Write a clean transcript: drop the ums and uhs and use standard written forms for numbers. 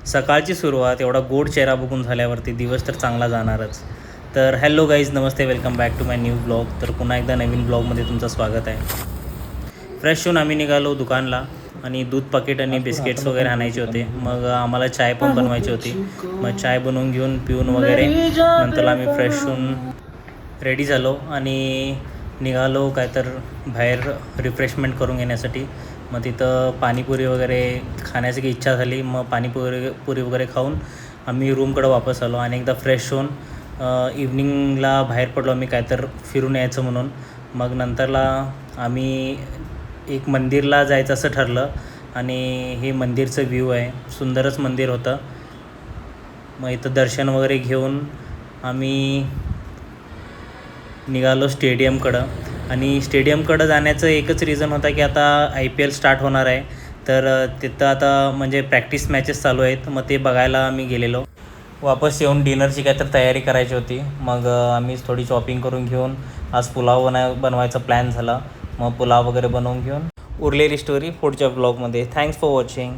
सकाळची सुरुवात एवढा गोड चेहरा बघून झाल्यावरती दिवस तर चांगला जाणारच. तर हॅलो गाईज, नमस्ते, welcome back to my new blog. तर पुन्हा एकदा नवीन ब्लॉगमध्ये तुमचं स्वागत आहे. फ्रेश होऊन आम्ही निघालो दुकानला आणि दूध पाकिट आणि बिस्किट्स वगैरे आणायचे होते. मग आम्हाला चाय पण बनवायची होती. मग चाय बनवून घेऊन पिऊन वगैरे नंतर आम्ही फ्रेश होऊन रेडी झालो आणि निघालो काय तर बाहेर रिफ्रेशमेंट करून घेण्यासाठी. मग तिथं पाणीपुरी वगैरे खाण्याची की इच्छा झाली. मग पुरी वगैरे खाऊन आम्ही रूमकडे वापस आलो आणि एकदा फ्रेश होऊन इव्हनिंगला बाहेर पडलो आम्ही काय तर फिरून यायचं म्हणून. मग नंतरला आम्ही एक मंदिरला जायचं असं ठरलं आणि हे मंदिरचं व्ह्यू आहे, सुंदरच मंदिर होतं. मग इथं दर्शन वगैरे घेऊन आम्ही निघालो स्टेडियमकडं. आणि स्टेडियमकडं जाण्याचं एकच रिझन होता की आता IPL स्टार्ट होणार आहे, तर तिथं आता म्हणजे प्रॅक्टिस मॅचेस चालू आहेत. मग ते बघायला आम्ही गेलेलो. वापस येऊन डिनरची काय तर तयारी करायची होती. मग आम्ही थोडी शॉपिंग करून घेऊन आज पुलाव बनवायचा प्लॅन झाला. मग पुलाव वगैरे बनवून घेऊन उरलेली स्टोरी पुढच्या ब्लॉगमध्ये. Thanks for watching.